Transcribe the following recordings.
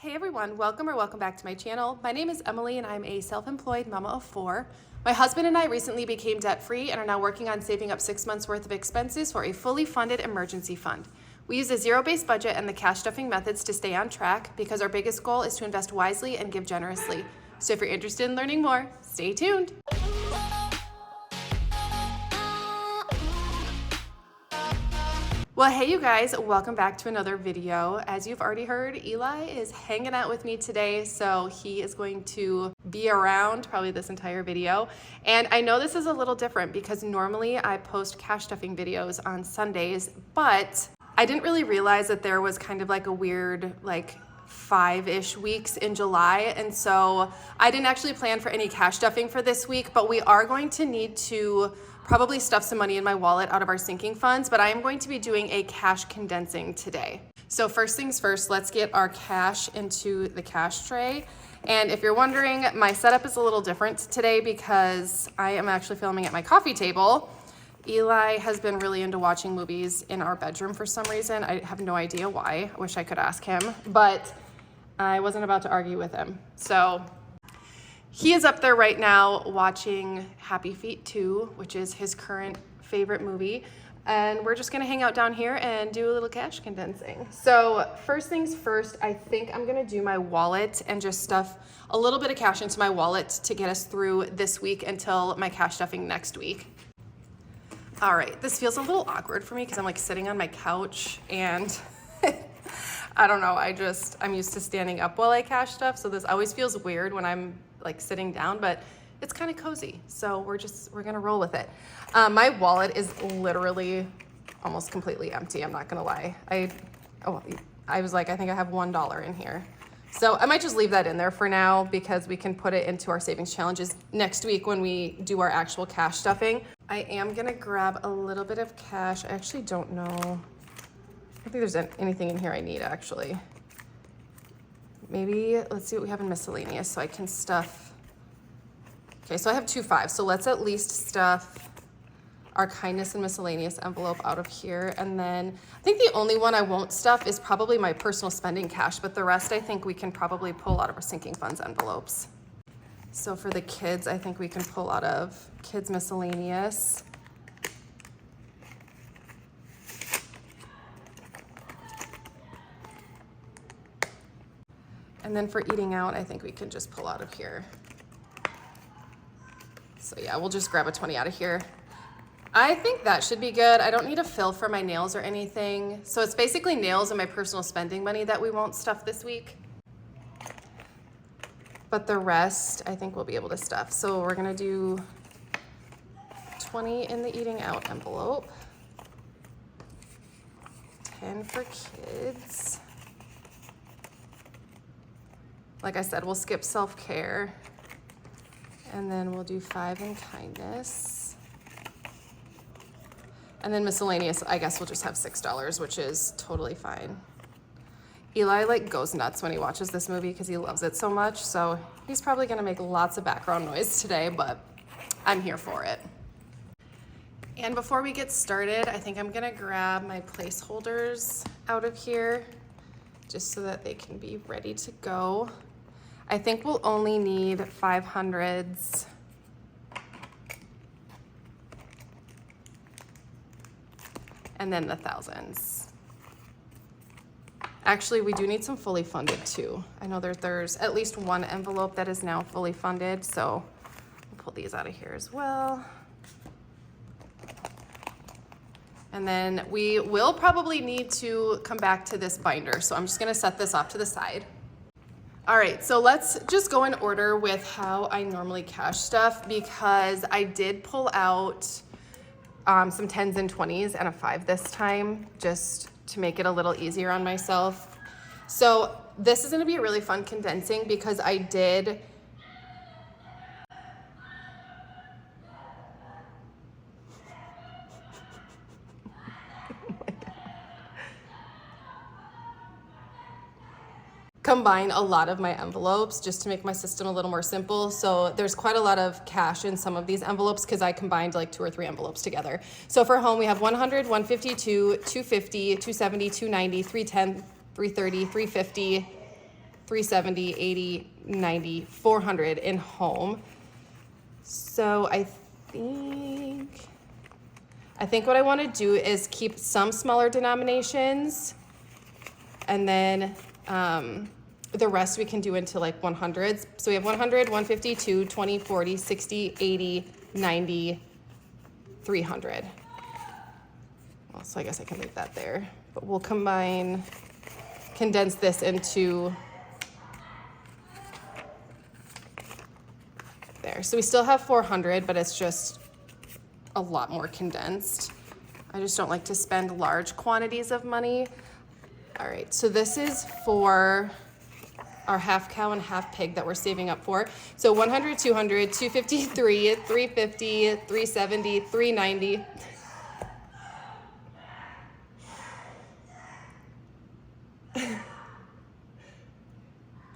Hey everyone, welcome back to my channel. My name is Emily and I'm a self-employed mama of 4. My husband and I recently became debt-free and are now working on saving up 6 months worth of expenses for a fully funded emergency fund. We use a zero-based budget and the cash stuffing methods to stay on track because our biggest goal is to invest wisely and give generously. So if you're interested in learning more, stay tuned. Well, hey you guys, welcome back to another video. As you've already heard, Eli is hanging out with me today, so he is going to be around probably this entire video. And I know this is a little different because normally I post cash stuffing videos on Sundays, but I didn't really realize that there was kind of like a weird 5-ish weeks in July, and so I didn't actually plan for any cash stuffing for this week, but we are going to need to probably stuff some money in my wallet out of our sinking funds, but I am going to be doing a cash condensing today. So first things first, let's get our cash into the cash tray. And if you're wondering, my setup is a little different today because I am actually filming at my coffee table. Eli has been really into watching movies in our bedroom for some reason. I have no idea why. I wish I could ask him, but I wasn't about to argue with him. So he is up there right now watching Happy Feet 2, which is his current favorite movie. And we're just gonna hang out down here and do a little cash condensing. So first things first, I think I'm gonna do my wallet and just stuff a little bit of cash into my wallet to get us through this week until my cash stuffing next week. All right, this feels a little awkward for me because I'm like sitting on my couch and I don't know, I'm used to standing up while I cash stuff. So this always feels weird when I'm like sitting down, but it's kind of cozy. So we're gonna roll with it. My wallet is literally almost completely empty. I'm not gonna lie. I was like, I think I have $1 in here. So I might just leave that in there for now because we can put it into our savings challenges next week when we do our actual cash stuffing. I am gonna grab a little bit of cash. I actually don't know. I don't think there's anything in here I need actually. Maybe, let's see what we have in miscellaneous so I can stuff. Okay, so I have 2 5s. So let's at least stuff our kindness and miscellaneous envelope out of here. And then I think the only one I won't stuff is probably my personal spending cash, but the rest I think we can probably pull out of our sinking funds envelopes. So for the kids, I think we can pull out of kids miscellaneous. And then for eating out, I think we can just pull out of here. So yeah, we'll just grab a 20 out of here. I think that should be good. I don't need a fill for my nails or anything. So it's basically nails and my personal spending money that we won't stuff this week. But the rest, I think we'll be able to stuff. So we're gonna do 20 in the eating out envelope, 10 for kids. Like I said, we'll skip self-care. And then we'll do 5 in kindness. And then miscellaneous, I guess we'll just have $6, which is totally fine. Eli goes nuts when he watches this movie because he loves it so much. So he's probably gonna make lots of background noise today, but I'm here for it. And before we get started, I think I'm gonna grab my placeholders out of here just so that they can be ready to go. I think we'll only need 500s. And then the 1000s. Actually, we do need some fully funded too. I know there's at least one envelope that is now fully funded, so we'll pull these out of here as well. And then we will probably need to come back to this binder, so I'm just gonna set this off to the side. All right, so let's just go in order with how I normally cash stuff because I did pull out some 10s and 20s and a 5 this time just to make it a little easier on myself. So this is gonna be a really fun condensing because I did combine a lot of my envelopes just to make my system a little more simple. So there's quite a lot of cash in some of these envelopes because I combined like 2 or 3 envelopes together. So for home, we have 100, 152, 250, 270, 290, 310, 330, 350, 370, 80, 90, 400 in home. So I think what I want to do is keep some smaller denominations, and then the rest we can do into like 100s. So we have 100, 150, 2, 20, 40, 60, 80, 90, 300. Well, so I guess I can leave that there. But we'll condense this into there. So we still have 400, but it's just a lot more condensed. I just don't like to spend large quantities of money. All right, so this is for our half cow and half pig that we're saving up for. So 100, 200, 253, 350, 370, 390.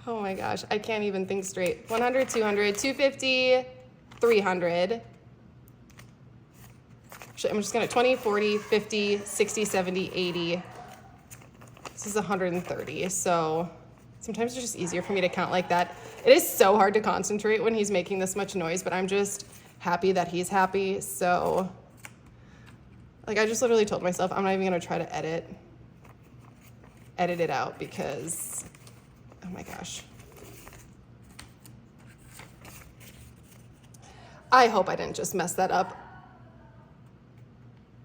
Oh my gosh, I can't even think straight. 100, 200, 250, 300. I'm just gonna 20, 40, 50, 60, 70, 80. This is 130, so sometimes it's just easier for me to count like that. It is so hard to concentrate when he's making this much noise, but I'm just happy that he's happy. So, like, I just literally told myself I'm not even gonna try to edit it out because, oh my gosh. I hope I didn't just mess that up.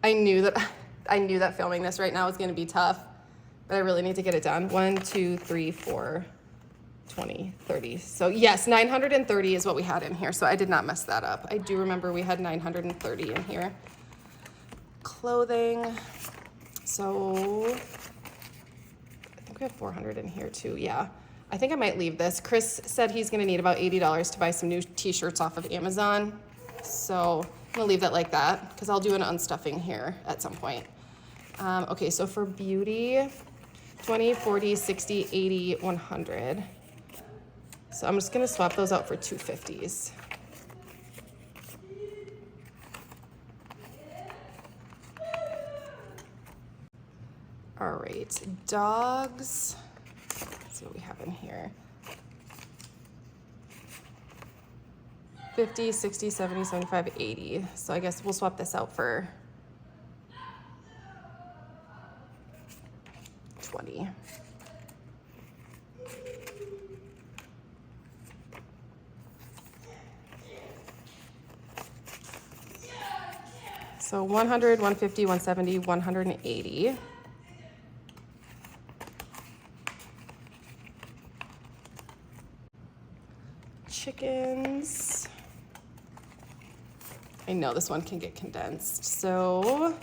I knew that filming this right now was gonna be tough, but I really need to get it done. 1, 2, 3, 4, 20, 30. So yes, 930 is what we had in here. So I did not mess that up. I do remember we had 930 in here. Clothing. So I think we have 400 in here too. Yeah, I think I might leave this. Chris said he's gonna need about $80 to buy some new t-shirts off of Amazon. So I'm gonna leave that like that because I'll do an unstuffing here at some point. Okay, so for beauty, 20, 40, 60, 80, 100. So I'm just gonna swap those out for 250s. All right, dogs. Let's see what we have in here. 50, 60, 70, 75, 80. So I guess we'll swap this out for 20. So 100, 150, 170, 180. Chickens. I know this one can get condensed. So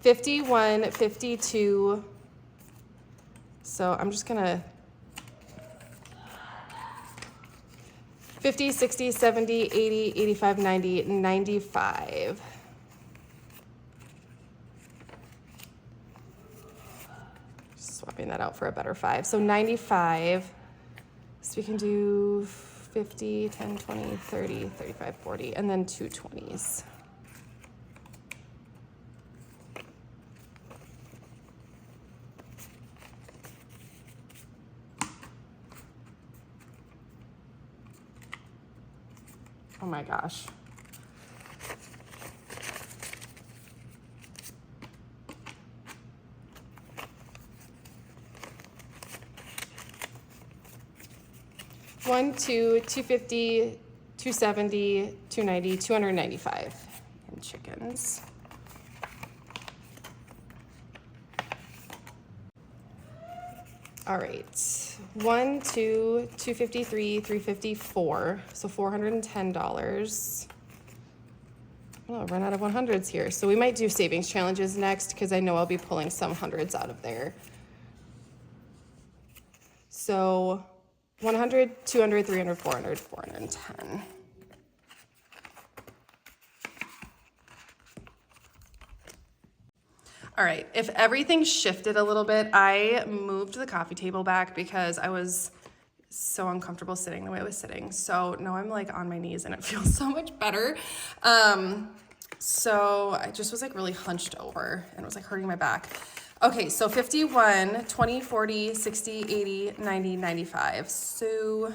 51, 52. So I'm just gonna 50, 60, 70, 80, 85, 90, 95. Swapping that out for a better 5. So 95. So we can do 50, 10, 20, 30, 35, 40, and then 2 20s. Oh my gosh. One, 2, 250, 270, 290, 295 in chickens. All right, 1, 2, 253, 354, so $410. Oh, I'll run out of 100s here. So we might do savings challenges next because I know I'll be pulling some hundreds out of there. So 100, 200, 300, 400, 410. All right, if everything shifted a little bit, I moved the coffee table back because I was so uncomfortable sitting the way I was sitting. So now I'm like on my knees and it feels so much better. So I just was like really hunched over and it was like hurting my back. Okay, so 51, 20, 40, 60, 80, 90, 95. So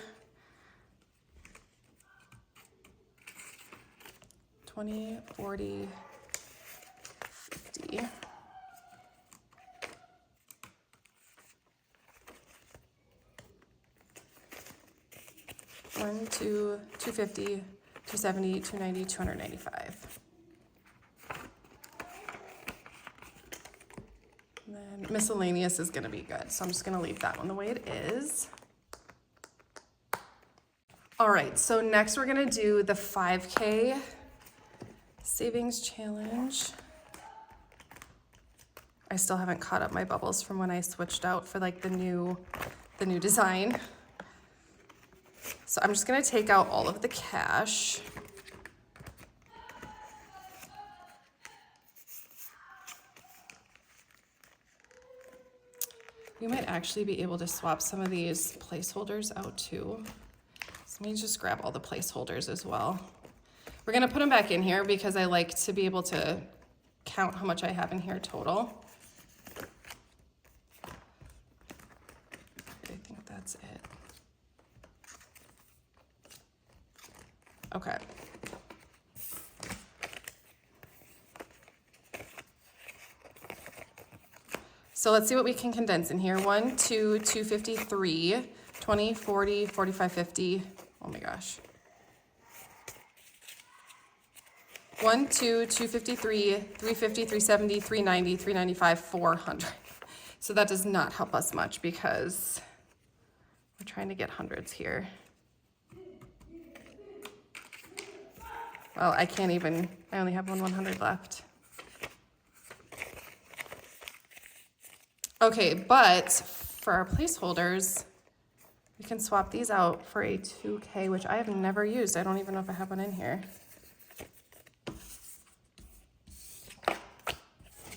20, 40, 50. One, two, 250, 270, 290, 295. And then miscellaneous is gonna be good, so I'm just gonna leave that one the way it is. All right, so next we're gonna do the 5K savings challenge. I still haven't caught up my bubbles from when I switched out for like the new design. So I'm just gonna take out all of the cash. You might actually be able to swap some of these placeholders out too. So let me just grab all the placeholders as well. We're gonna put them back in here because I like to be able to count how much I have in here total. I think that's it. Okay. So let's see what we can condense in here. 1, 2, 253, 20, 40, 45, 50. Oh my gosh. 1, 2, 253, 350, 370, 390, 395, 400. So that does not help us much because we're trying to get hundreds here. Well, I can't even, I only have one 100 left. Okay, but for our placeholders, we can swap these out for a 2K, which I have never used. I don't even know if I have one in here.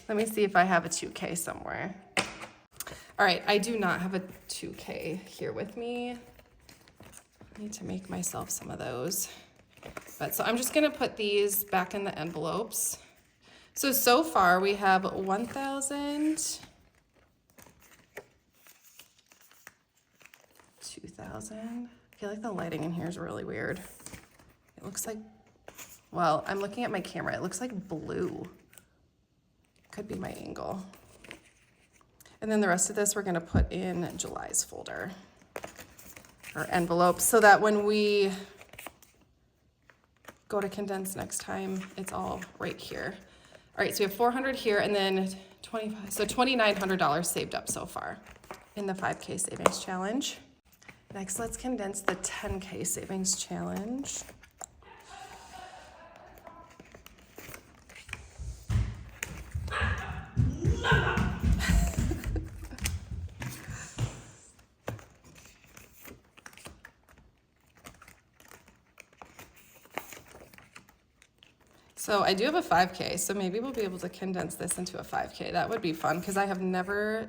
Let me see if I have a 2K somewhere. All right, I do not have a 2K here with me. I need to make myself some of those. But so I'm just gonna put these back in the envelopes. So far we have 1,000, 2,000. I feel like the lighting in here is really weird. It looks like, well, I'm looking at my camera. It looks like blue. Could be my angle. And then the rest of this we're gonna put in July's folder or envelope so that when we go to condense next time, it's all right here. All right, so we have 400 here and then 25, so $2,900 saved up so far in the 5K savings challenge. Next, let's condense the 10K savings challenge. So I do have a 5K, so maybe we'll be able to condense this into a 5K. That would be fun because I have never,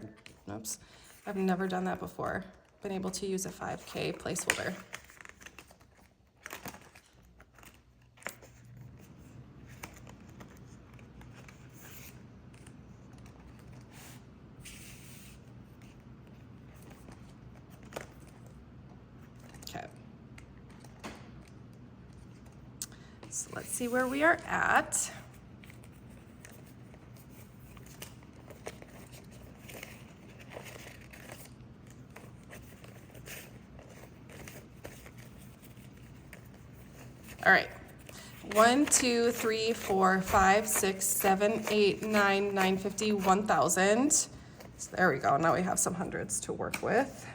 I've never done that before. Been able to use a 5K placeholder. Okay. So let's see where we are at. All right, 1, 2, 3, 4, 5, 6, 7, 8, 9, 950, 1,000. So there we go, now we have some hundreds to work with.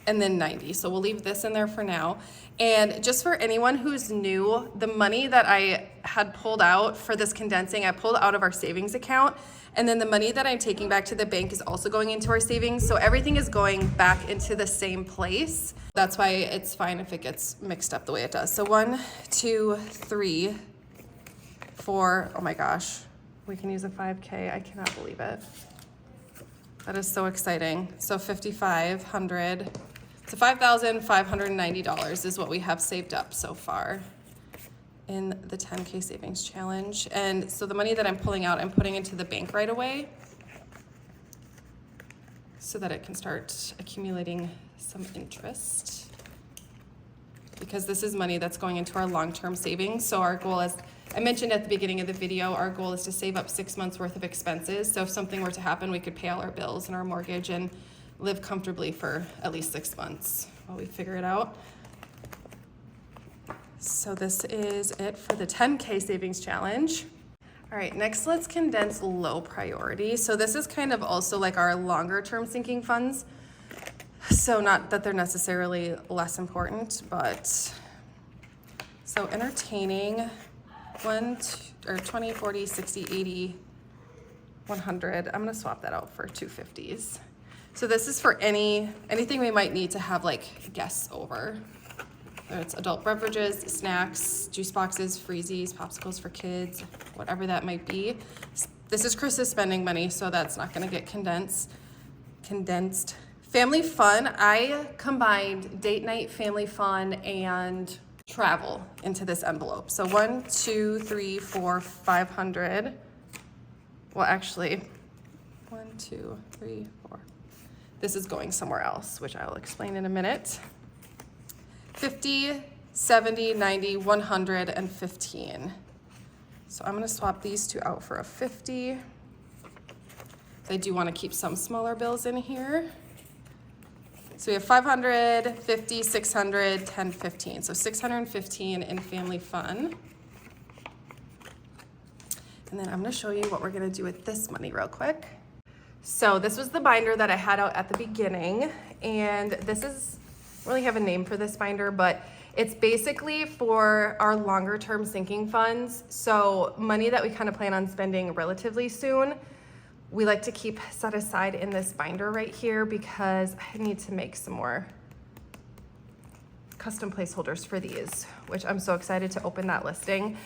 And then 90, so we'll leave this in there for now. And just for anyone who's new, the money that I had pulled out for this condensing, I pulled out of our savings account. And then the money that I'm taking back to the bank is also going into our savings. So everything is going back into the same place. That's why it's fine if it gets mixed up the way it does. So 1, 2, 3, 4, oh my gosh. We can use a 5K, I cannot believe it. That is so exciting. So 5,500, so $5,590 is what we have saved up so far. in the 10K savings challenge. And so the money that I'm pulling out, I'm putting into the bank right away so that it can start accumulating some interest, because this is money that's going into our long-term savings. So our goal is, I mentioned at the beginning of the video, our goal is to save up 6 months worth of expenses. So if something were to happen, we could pay all our bills and our mortgage and live comfortably for at least 6 months while we figure it out. So this is it for the 10K savings challenge. All right, next let's condense low priority. So this is kind of also like our longer term sinking funds. So not that they're necessarily less important, but so entertaining 20, 40, 60, 80, 100. I'm gonna swap that out for 250s. So this is for anything we might need to have like guests over. Whether it's adult beverages, snacks, juice boxes, freezies, popsicles for kids, whatever that might be. This is Chris's spending money, so that's not gonna get condensed. Family fun, I combined date night, family fun, and travel into this envelope. So 1, 2, 3, 4, 500. Well, actually, 1, 2, 3, 4. This is going somewhere else, which I'll explain in a minute. 50, 70, 90, 100, and 15. So I'm gonna swap these two out for a 50. I do wanna keep some smaller bills in here. So we have 500, 50, 600, 10, 15. So 615 in family fun. And then I'm gonna show you what we're gonna do with this money real quick. So this was the binder that I had out at the beginning, and this is, I don't really have a name for this binder, but it's basically for our longer term sinking funds. So money that we kind of plan on spending relatively soon, we like to keep set aside in this binder right here, because I need to make some more custom placeholders for these, which I'm so excited to open that listing.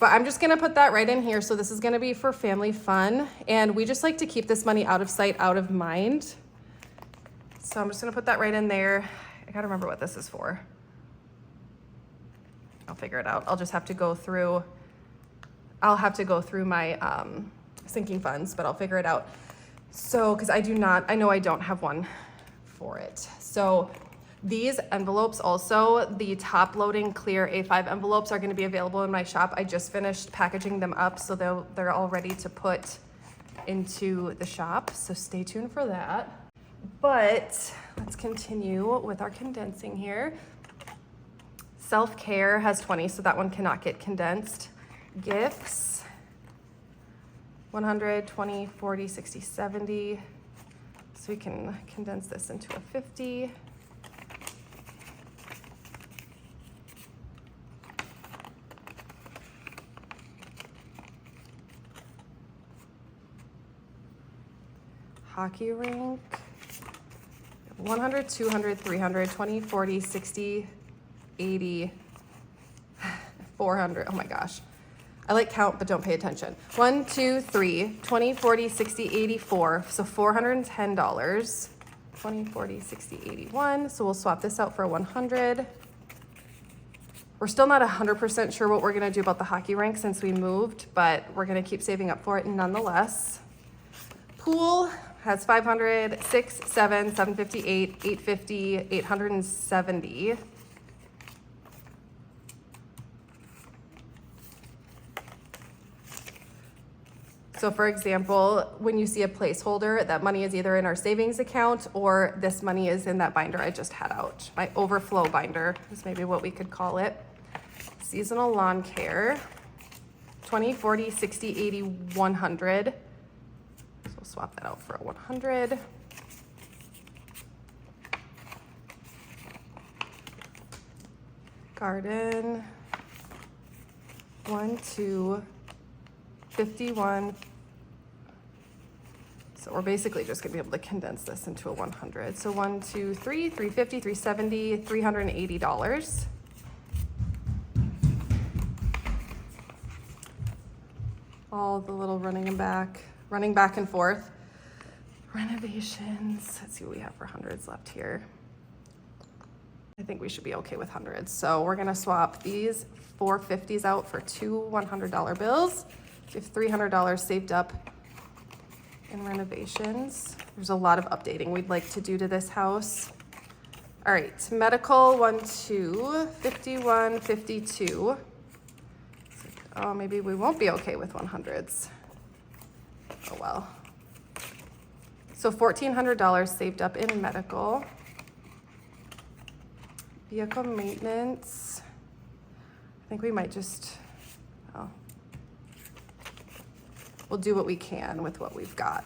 But I'm just gonna put that right in here. So this is gonna be for family fun, and we just like to keep this money out of sight, out of mind. So I'm just gonna put that right in there. I gotta remember what this is for. I'll figure it out. I'll just have to go through, my sinking funds, but I'll figure it out. So, because I know I don't have one for it. So these envelopes also, the top loading clear A5 envelopes, are gonna be available in my shop. I just finished packaging them up, so they're all ready to put into the shop. So stay tuned for that. But let's continue with our condensing here. Self-care has 20, so that one cannot get condensed. Gifts, 100, 20, 40, 60, 70. So we can condense this into a 50. Hockey rink, 100, 200, 300, 20, 40, 60, 80, 400. Oh my gosh. I like count, but don't pay attention. 1, 2, 3, 20, 40, 60, 84. So $410. 20, 40, 60, 81. So we'll swap this out for 100. We're still not 100% sure what we're gonna do about the hockey rink since we moved, but we're gonna keep saving up for it nonetheless. Pool has 500, 6, 7, 758, 850, 870. So for example, when you see a placeholder, that money is either in our savings account or this money is in that binder I just had out. My overflow binder is maybe what we could call it. Seasonal lawn care, 20, 40, 60, 80, 100. So we'll swap that out for a 100. Garden, 1, 2, 51. So we're basically just gonna be able to condense this into a 100. So 1, 2, 3, 350, 370, $380. All the little running back and forth. Renovations, let's see what we have for hundreds left here. I think we should be okay with hundreds. So we're gonna swap these 450s out for two $100 bills. We have $300 saved up in renovations. There's a lot of updating we'd like to do to this house. All right, medical 1, 2, 51, 52. Oh, maybe we won't be okay with 100s. Oh well. So $1,400 saved up in medical. Vehicle maintenance. I think we might just, well, we'll do what we can with what we've got.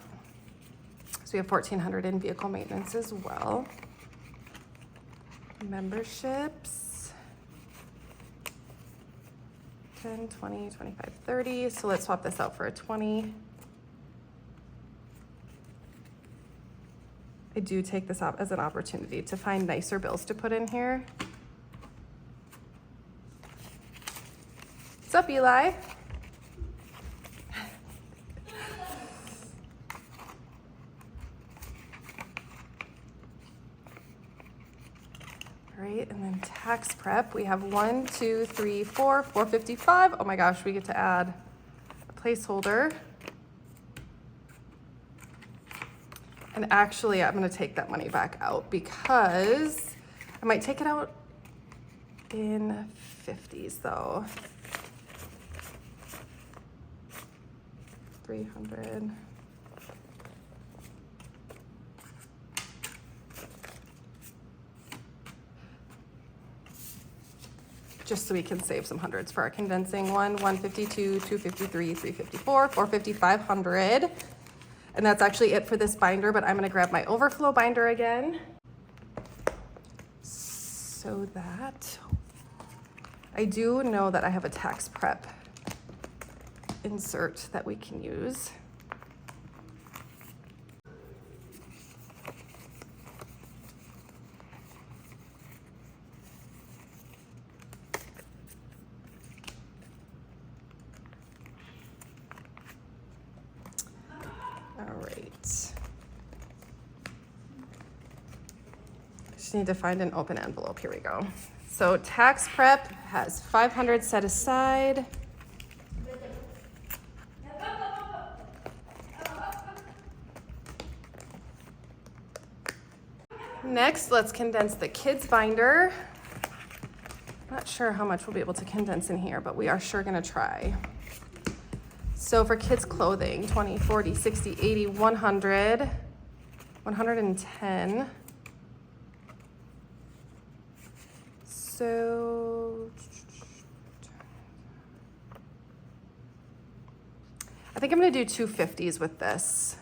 So we have $1,400 in vehicle maintenance as well. Memberships. 10, 20, 25, 30. So let's swap this out for a 20. I do take this up as an opportunity to find nicer bills to put in here. What's up, Eli? All right, and then tax prep, we have 1, 2, 3, 4, 455. Oh my gosh, we get to add a placeholder. And actually, I'm gonna take that money back out because I might take it out in 50s though. 300. Just so we can save some hundreds for our condensing one. 152, 253, 354, 450, 500. And that's actually it for this binder, but I'm gonna grab my overflow binder again. So that, I do know that I have a tax prep insert that we can use. Just need to find an open envelope. Here we go. So tax prep has 500 set aside. Next, let's condense the kids binder. Not sure how much we'll be able to condense in here, but we are sure gonna try. So for kids clothing, 20, 40, 60, 80, 100, 110. So I think I'm gonna do 250s with this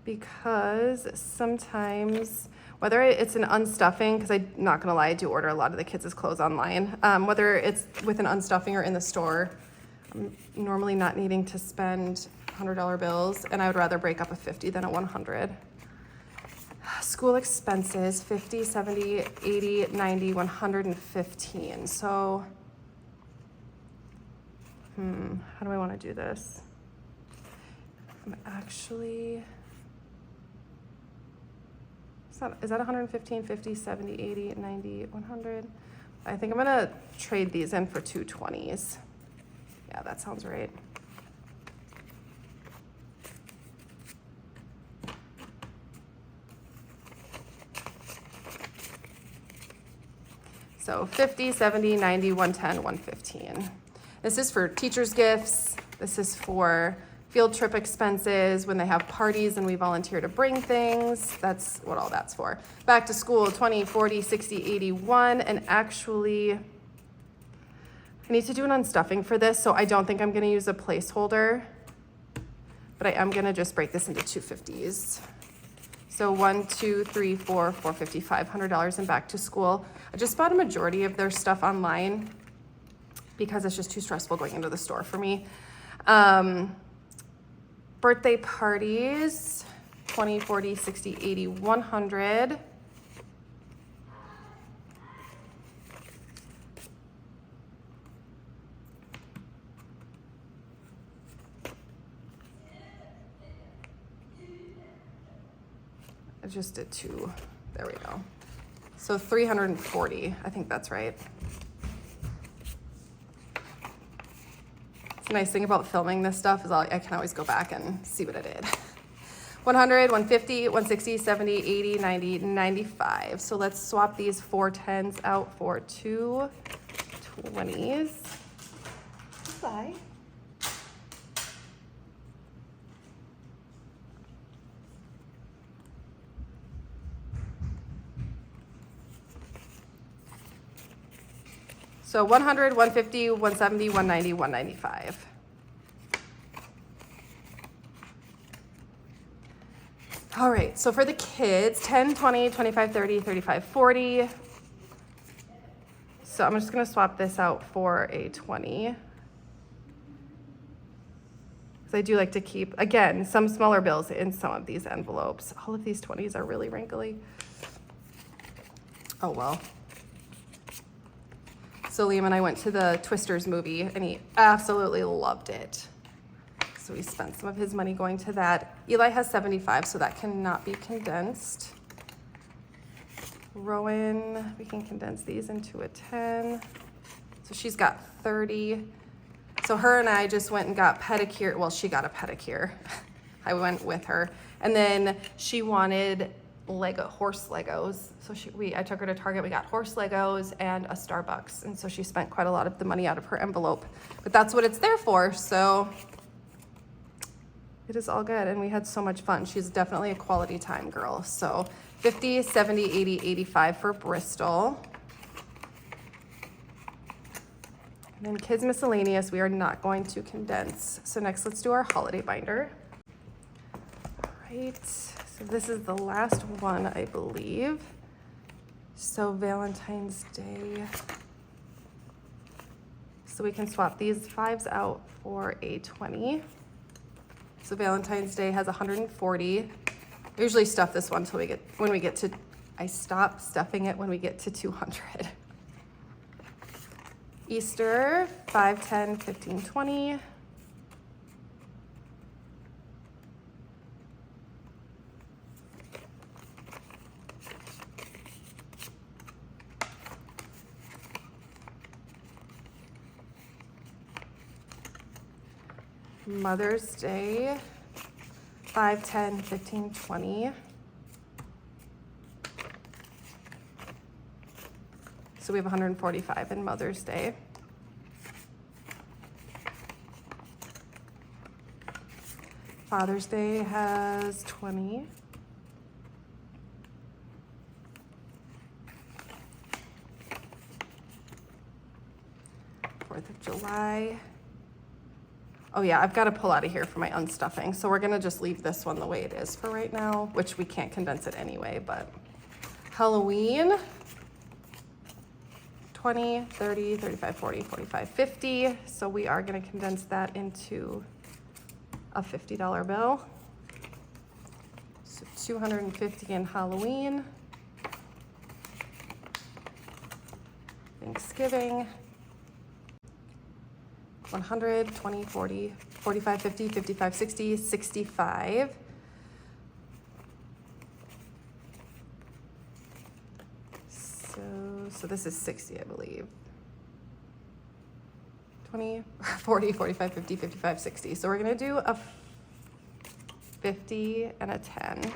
because sometimes, whether it's an unstuffing, because I'm not gonna lie, I do order a lot of the kids' clothes online, whether it's with an unstuffing or in the store, I'm normally not needing to spend $100 bills, and I would rather break up a 50 than a 100. School expenses, 50, 70, 80, 90, 115. So, how do I want to do this? I'm actually, is that 115, 50, 70, 80, 90, 100? I think I'm gonna trade these in for 220s. Yeah, that sounds right. So 50, 70, 90, 110, 115. This is for teachers' gifts. This is for field trip expenses, when they have parties and we volunteer to bring things. That's what all that's for. Back to school, 20, 40, 60, 81. And actually, I need to do an unstuffing for this, so I don't think I'm gonna use a placeholder, but I am gonna just break this into 250s. So 1, 2, 3, 4, 450, $500 in back to school. I just bought a majority of their stuff online because it's just too stressful going into the store for me. Birthday parties, 20, 40, 60, 80, 100. I just did 2, there we go. So 340, I think that's right. It's a nice thing about filming this stuff is I can always go back and see what I did. 100, 150, 160, 70, 80, 90, 95. So let's swap these 4 10s out for 2 20s. Bye. So 100, 150, 170, 190, 195. All right, so for the kids, 10, 20, 25, 30, 35, 40. So I'm just gonna swap this out for a 20. Because I do like to keep, again, some smaller bills in some of these envelopes. All of these 20s are really wrinkly. Oh well. So Liam and I went to the Twisters movie and he absolutely loved it. So he spent some of his money going to that. Eli has 75, so that cannot be condensed. Rowan, we can condense these into a 10. So she's got 30. So her and I just went and got pedicure. Well, she got a pedicure. I went with her. And then she wanted horse Legos. So I took her to Target. We got horse Legos and a Starbucks. And so she spent quite a lot of the money out of her envelope. But that's what it's there for. So it is all good. And we had so much fun. She's definitely a quality time girl. So 50, 70, 80, 85 for Bristol. And then kids miscellaneous, we are not going to condense. So next, let's do our holiday binder. All right. So this is the last one, I believe. So Valentine's Day. So we can swap these 5s out for a 20. So Valentine's Day has 140. I usually stuff this one till I stop stuffing it when we get to 200. Easter, 5, 10, 15, 20. Mother's Day, 5, 10, 15, 20. So we have 145 in Mother's Day. Father's Day has 20. Fourth of July. Oh yeah, I've got to pull out of here for my unstuffing. So we're gonna just leave this one the way it is for right now, which we can't condense it anyway, but Halloween, 20, 30, 35, 40, 45, 50. So we are gonna condense that into a $50 bill. So 250 in Halloween. Thanksgiving. 100, 20, 40, 45, 50, 55, 60, 65. So this is 60, I believe. 20, 40, 45, 50, 55, 60. So we're gonna do a 50 and a 10.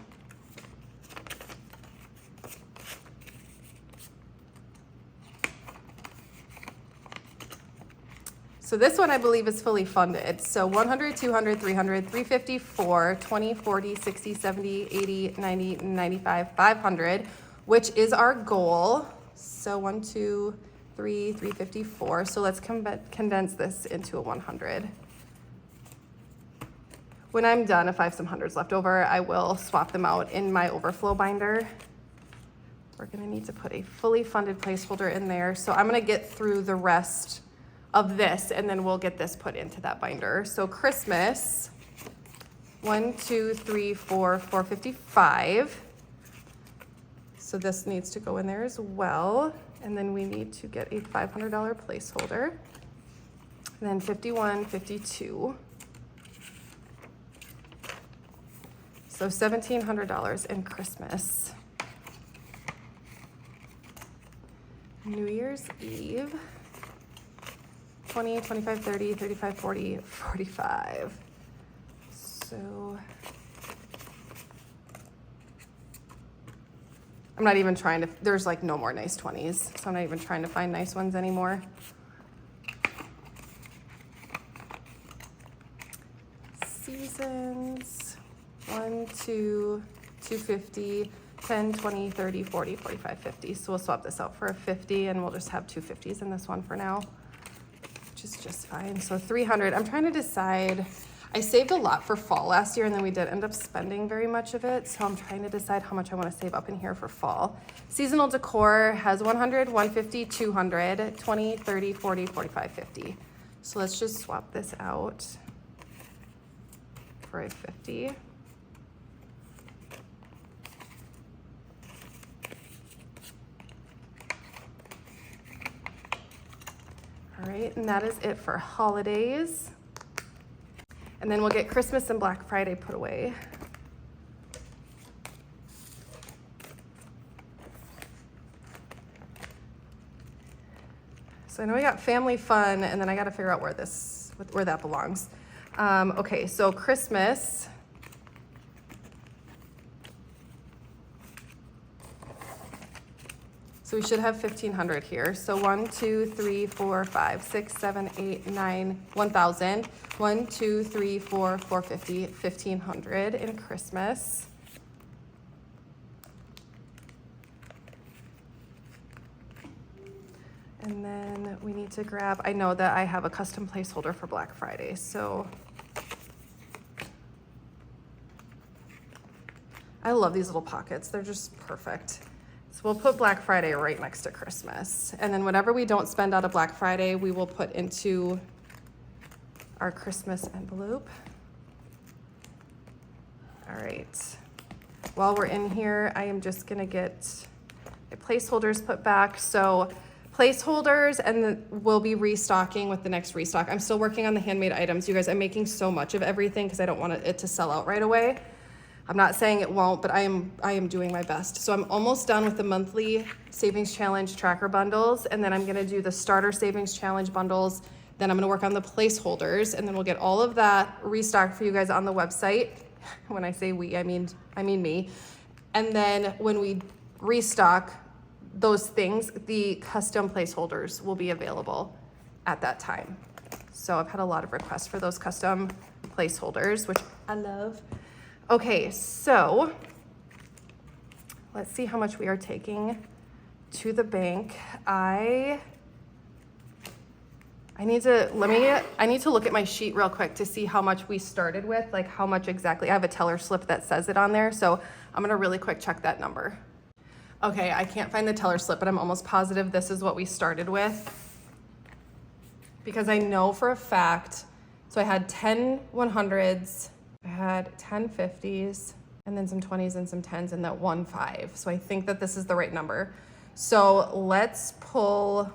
So this one I believe is fully funded. So 100, 200, 300, 350, 4, 20, 40, 60, 70, 80, 90, 95, 500, which is our goal. So 1, 2, 3, 354. So let's condense this into a 100. When I'm done, if I have some hundreds left over, I will swap them out in my overflow binder. We're gonna need to put a fully funded placeholder in there. So I'm gonna get through the rest of this and then we'll get this put into that binder. So Christmas, 1, 2, 3, 4, 455. So this needs to go in there as well. And then we need to get a $500 placeholder. And then 51, 52. So $1,700 in Christmas. New Year's Eve, 20, 25, 30, 35, 40, 45. So I'm not even trying to, there's like no more nice 20s, so I'm not even trying to find nice ones anymore. Seasons, 1, 2, 250, 10, 20, 30, 40, 45, 50. So we'll swap this out for a 50 and we'll just have 2 50s in this one for now, which is just fine. So 300, I'm trying to decide, I saved a lot for fall last year and then we did end up spending very much of it. So I'm trying to decide how much I want to save up in here for fall. Seasonal decor has 100, 150, 200, 20, 30, 40, 45, 50. So let's just swap this out for a 50. All right, and that is it for holidays. And then we'll get Christmas and Black Friday put away. So I know we got family fun, and then I got to figure out where that belongs. Okay, so Christmas. So we should have 1,500 here. So 1, 2, 3, 4, 5, 6, 7, 8, 9, 1,000. 1, 2, 3, 4, 450, 1,500 in Christmas. And then we need to grab, I know that I have a custom placeholder for Black Friday, so I love these little pockets. They're just perfect. So we'll put Black Friday right next to Christmas. And then whatever we don't spend out of Black Friday, we will put into our Christmas envelope. All right. While we're in here, I am just gonna get my placeholders put back. So placeholders, and then we'll be restocking with the next restock. I'm still working on the handmade items. You guys, I'm making so much of everything because I don't want it to sell out right away. I'm not saying it won't, but I am doing my best. So I'm almost done with the monthly savings challenge tracker bundles, and then I'm gonna do the starter savings challenge bundles. Then I'm gonna work on the placeholders, and then we'll get all of that restocked for you guys on the website. When I say we, I mean me. And then when we restock those things, the custom placeholders will be available at that time. So I've had a lot of requests for those custom placeholders, which I love. Okay, so let's see how much we are taking to the bank. I need to look at my sheet real quick to see how much we started with, like how much exactly. I have a teller slip that says it on there, so I'm gonna really quick check that number. Okay, I can't find the teller slip, but I'm almost positive this is what we started with, because I know for a fact, so I had 10 100s, I had 10 50s, and then some 20s and some 10s and that 1 5. So I think that this is the right number. So let's pull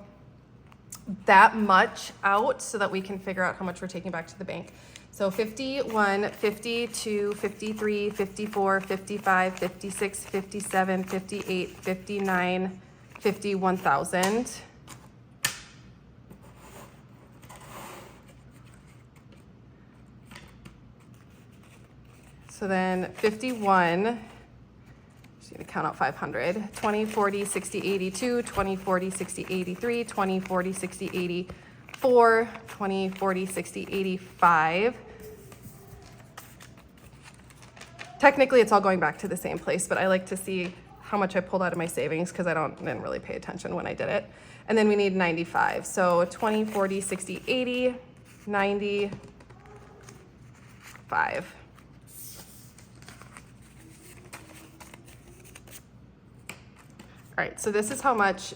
that much out so that we can figure out how much we're taking back to the bank. So 51, 52, 53, 54, 55, 56, 57, 58, 59, 51,000. So then 51, just need to count out 500, 20, 40, 60, 82, 20, 40, 60, 83, 20, 40, 60, 84, 20, 40, 60, 85. Technically, it's all going back to the same place, but I like to see how much I pulled out of my savings because I didn't really pay attention when I did it. And then we need 95. So 20, 40, 60, 80, 95. All right, so this is how much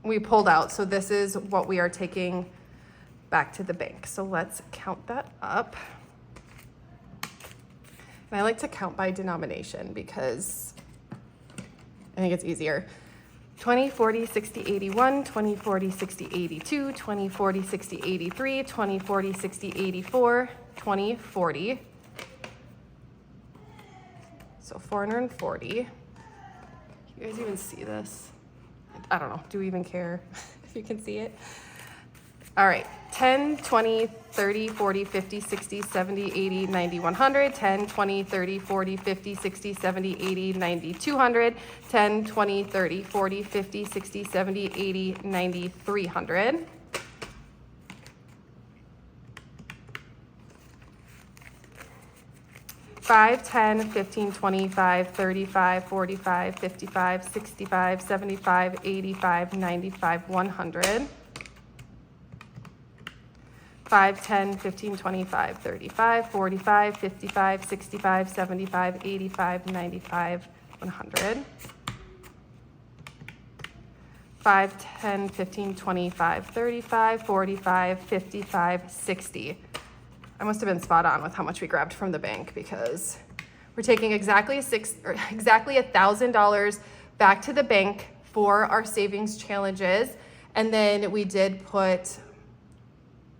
we pulled out. So this is what we are taking back to the bank. So let's count that up. And I like to count by denomination because I think it's easier. 20, 40, 60, 81, 20, 40, 60, 82, 20, 40, 60, 83, 20, 40, 60, 84, 20, 40. So 440. You guys even see this? I don't know, do we even care if you can see it? All right, 10, 20, 30, 40, 50, 60, 70, 80, 90, 100, 10, 20, 30, 40, 50, 60, 70, 80, 90, 200, 10, 20, 30, 40, 50, 60, 70, 80, 90, 300. Five, 10, 15, 25, 35, 45, 55, 65, 75, 85, 95, 100. 5, 10, 15, 25, 35, 45, 55, 65, 75, 85, 95, 100. 5, 10, 15, 25, 35, 45, 55, 60. I must have been spot on with how much we grabbed from the bank because we're taking exactly $1,000 back to the bank for our savings challenges. And then we did put,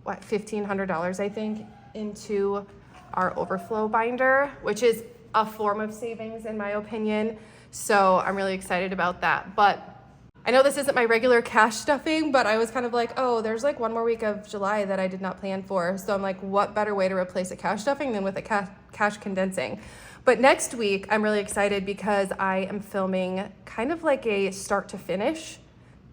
what, $1,500, I think, into our overflow binder, which is a form of savings in my opinion. So I'm really excited about that. But I know this isn't my regular cash stuffing, but I was kind of like, oh, there's like one more week of July that I did not plan for. So I'm like, what better way to replace a cash stuffing than with a cash condensing? But next week, I'm really excited because I am filming kind of like a start to finish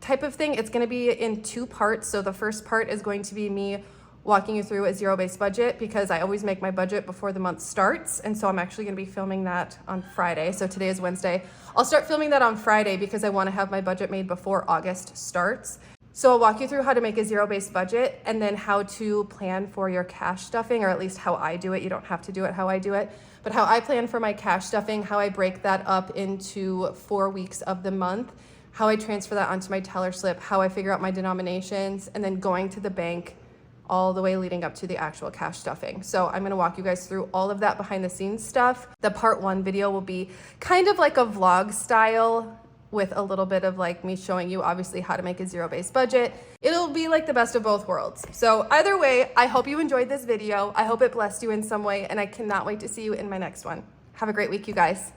type of thing. It's going to be in 2 parts. So the first part is going to be me walking you through a zero-based budget because I always make my budget before the month starts. And so I'm actually going to be filming that on Friday. So today is Wednesday. I'll start filming that on Friday because I want to have my budget made before August starts. So I'll walk you through how to make a zero-based budget and then how to plan for your cash stuffing, or at least how I do it. You don't have to do it how I do it, but how I plan for my cash stuffing, how I break that up into 4 weeks of the month, how I transfer that onto my teller slip, how I figure out my denominations, and then going to the bank all the way leading up to the actual cash stuffing. So I'm gonna walk you guys through all of that behind the scenes stuff. The part 1 video will be kind of like a vlog style with a little bit of like me showing you obviously how to make a zero-based budget. It'll be like the best of both worlds. So either way, I hope you enjoyed this video. I hope it blessed you in some way, and I cannot wait to see you in my next one. Have a great week, you guys.